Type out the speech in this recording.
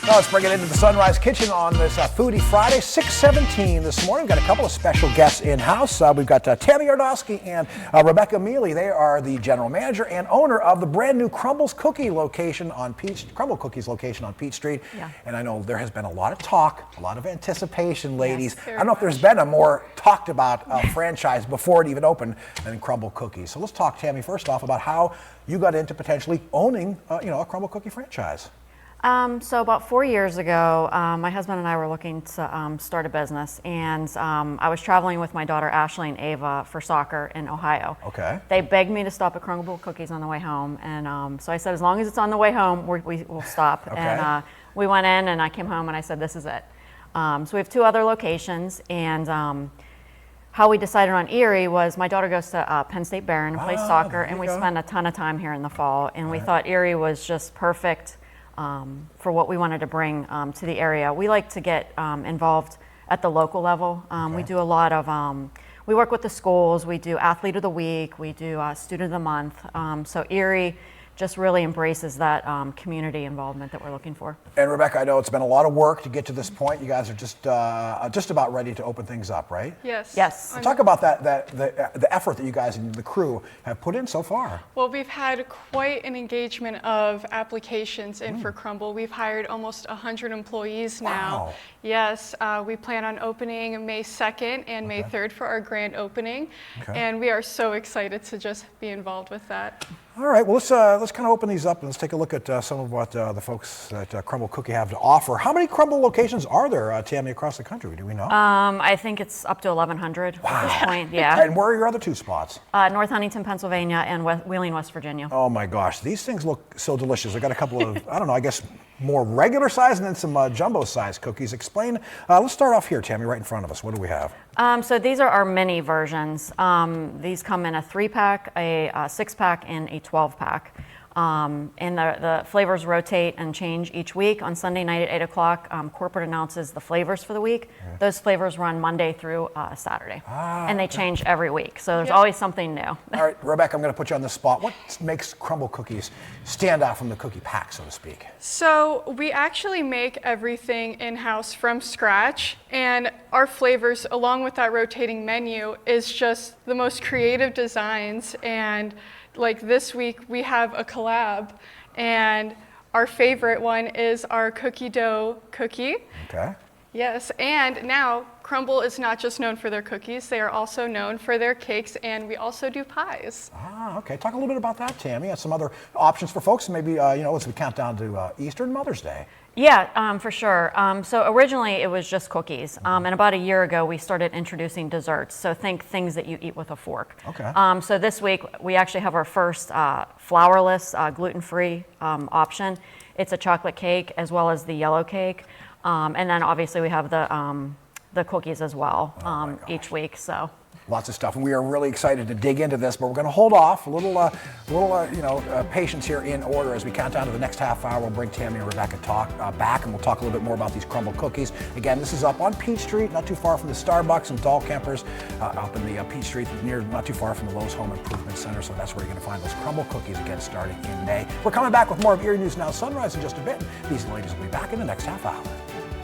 Now let's bring it into the Sunrise Kitchen on this Foodie Friday, 6/17 this morning. We've got a couple of special guests in-house. We've got Tammy Yardowski and Rebecca Mealy. They are the general manager and owner of the brand new Crumbl Cookies location on Peach Street. Yeah. And I know there has been a lot of talk, a lot of anticipation, ladies. Yes, I don't know if there's been a more talked about franchise before it even opened than Crumbl Cookies. So let's talk, Tammy, first off about how you got into potentially owning a Crumbl Cookie franchise. So about 4 years ago, my husband and I were looking to start a business, and I was traveling with my daughter Ashley and Ava for soccer in Ohio. Okay. They begged me to stop at Crumbl Cookies on the way home, and so I said, as long as it's on the way home, we'll stop. Okay. And we went in, and I came home, and I said, this is it. So we have 2 other locations, and how we decided on Erie was my daughter goes to Penn State Barron and plays soccer, and we spend a ton of time here in the fall, and we thought Erie was just perfect for what we wanted to bring to the area. We like to get involved at the local level. We do a lot of, we work with the schools, we do Athlete of the Week, we do Student of the Month. So Erie just really embraces that community involvement that we're looking for. And Rebecca, I know it's been a lot of work to get to this point. You guys are just about ready to open things up, right? Yes. Yes. Talk about the effort that you guys and the crew have put in so far. Well, we've had quite an engagement of applications in for Crumbl. We've hired almost 100 employees now. Wow. Yes, we plan on opening May 2nd and May 3rd for our grand opening. Okay. And we are so excited to just be involved with that. All right, well, let's kind of open these up and let's take a look at some of what the folks at Crumbl Cookie have to offer. How many Crumbl locations are there, Tammy, across the country? Do we know? I think it's up to 1,100 at this point, yeah. And where are your other 2 spots? North Huntington, Pennsylvania, and Wheeling, West Virginia. Oh my gosh, these things look so delicious. I got a couple of, I don't know, I guess more regular size and then some jumbo size cookies. Explain, let's start off here, Tammy, right in front of us. What do we have? So these are our mini versions. These come in a 3-pack, a 6-pack, and a 12-pack. And the flavors rotate and change each week. On Sunday night at 8 o'clock, corporate announces the flavors for the week. Okay. Those flavors run Monday through Saturday. And they change every week. So there's always something new. All right, Rebecca, I'm going to put you on the spot. What makes Crumbl Cookies stand out from the cookie pack, so to speak? So we actually make everything in-house from scratch, and our flavors, along with that rotating menu, is just the most creative designs. And like this week, we have a collab, and our favorite one is our cookie dough cookie. Okay. Yes, and now Crumbl is not just known for their cookies, they are also known for their cakes, and we also do pies. Okay. Talk a little bit about that, Tammy. Some other options for folks, maybe, as we count down to Easter and Mother's Day. Yeah, for sure. So originally it was just cookies, and about a year ago we started introducing desserts. So think things that you eat with a fork. Okay. So this week we actually have our first flourless, gluten-free option. It's a chocolate cake as well as the yellow cake, and then obviously we have the cookies as well each week. So. Lots of stuff, and we are really excited to dig into this, but we're going to hold off a little patience here in order as we count down to the next half hour. We'll bring Tammy and Rebecca back, and we'll talk a little bit more about these Crumbl Cookies. Again, this is up on Peach Street, not too far from the Starbucks and Doll Campers, up in the Peach Street, not too far from the Lowe's Home Improvement Center. So that's where you're going to find those Crumbl Cookies again, starting in May. We're coming back with more of Erie News Now Sunrise in just a bit. These ladies will be back in the next half hour.